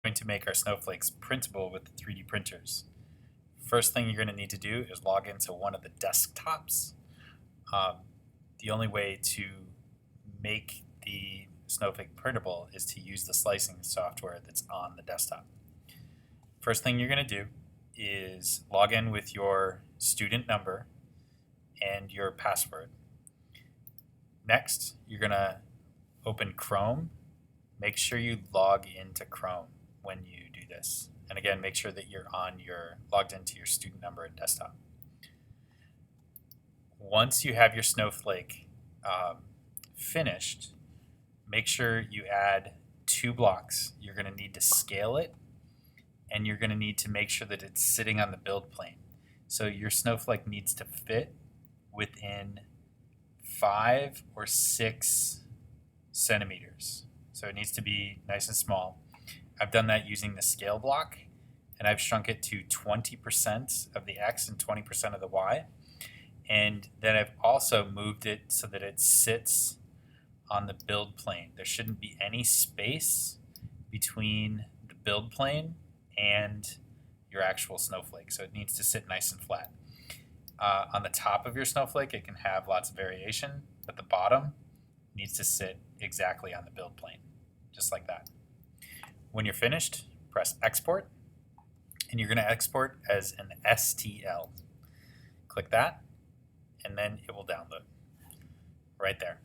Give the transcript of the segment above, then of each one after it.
going to make our snowflakes printable with the 3D printers. First thing you're going to need to do is log into one of the desktops. The only way to make the Snowflake printable is to use the slicing software that's on the desktop. First thing you're going to do is log in with your student number and your password. Next, you're going to open Chrome. Make sure you log into Chrome when you do this. And again, make sure that you're logged into your student number and desktop. Once you have your Snowflake finished, make sure you add 2 blocks. You're going to need to scale it, and you're going to need to make sure that it's sitting on the build plane. So your Snowflake needs to fit within 5 or 6 centimeters. So it needs to be nice and small. I've done that using the scale block, and I've shrunk it to 20% of the X and 20% of the Y. And then I've also moved it so that it sits on the build plane. There shouldn't be any space between the build plane and your actual snowflake. So it needs to sit nice and flat. On the top of your snowflake, it can have lots of variation, but the bottom needs to sit exactly on the build plane, just like that. When you're finished, press export, and you're going to export as an STL. Click that, and then it will download right there.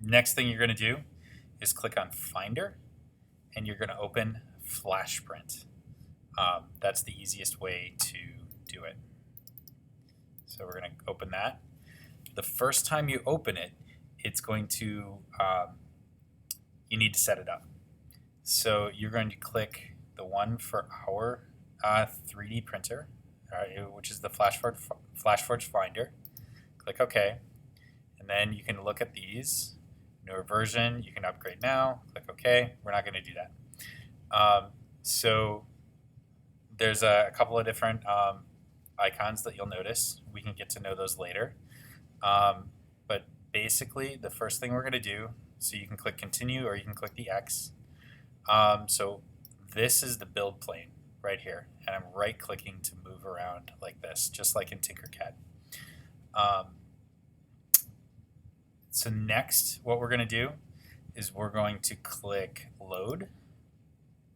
Next thing you're going to do is click on Finder, and you're going to open Flashprint. That's the easiest way to do it. So we're going to open that. The first time you open it, it's going to, you need to set it up. So you're going to click the one for our 3D printer, which is the Flashforge Finder. Click OK. And then you can look at these. Newer version, you can upgrade now. Click OK. We're not going to do that. So there's a couple of different icons that you'll notice. We can get to know those later. But basically, the first thing we're going to do, so you can click Continue or you can click the X. So this is the build plane right here. And I'm right-clicking to move around like this, just like in Tinkercad. So next, what we're going to do is we're going to click Load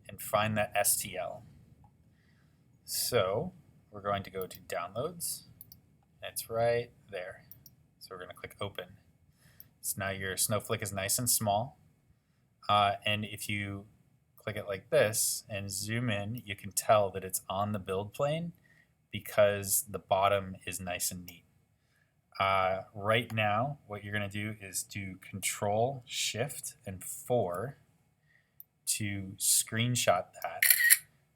and find that STL. So we're going to go to Downloads. It's right there. So we're going to click Open. So now your snowflake is nice and small. And if you click it like this and zoom in, you can tell that it's on the build plane because the bottom is nice and neat. Right now, what you're going to do is do Control, Shift, and 4 to screenshot that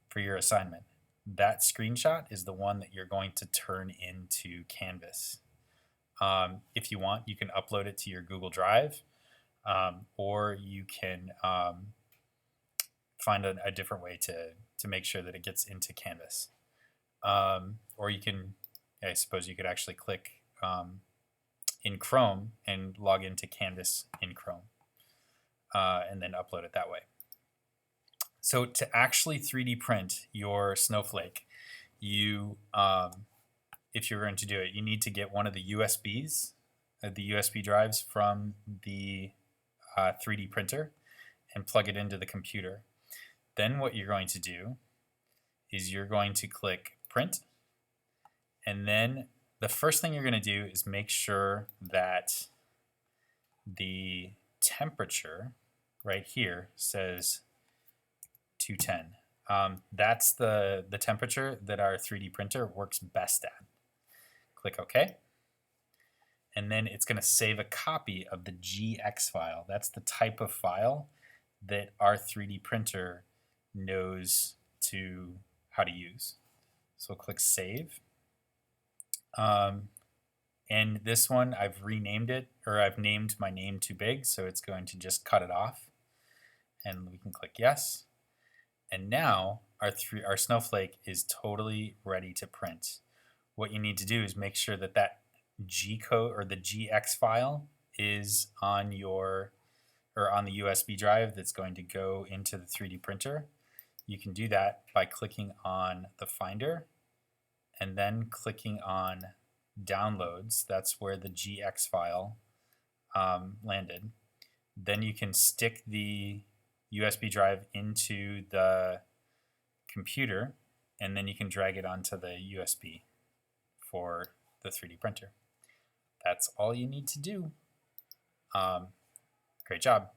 for your assignment. That screenshot is the one that you're going to turn into Canvas. If you want, you can upload it to your Google Drive, or you can find a different way to make sure that it gets into Canvas. Or you can, I suppose you could actually click in Chrome and log into Canvas in Chrome, and then upload it that way. So to actually 3D print your snowflake, you, if you're going to do it, you need to get one of the USBs, the USB drives from the 3D printer, and plug it into the computer. Then what you're going to do is you're going to click Print, and then the first thing you're going to do is make sure that the temperature right here says 210. That's the temperature that our 3D printer works best at. Click OK. And then it's going to save a copy of the GX file. That's the type of file that our 3D printer knows how to use. So click Save. And this one, I've renamed it, or I've named my name too big, so it's going to just cut it off. And we can click Yes. And now our snowflake is totally ready to print. What you need to do is make sure that G code or the GX file is on your or on the USB drive that's going to go into the 3D printer. You can do that by clicking on the Finder and then clicking on Downloads. That's where the GX file landed. Then you can stick the USB drive into the computer, and then you can drag it onto the USB for the 3D printer. That's all you need to do. Great job.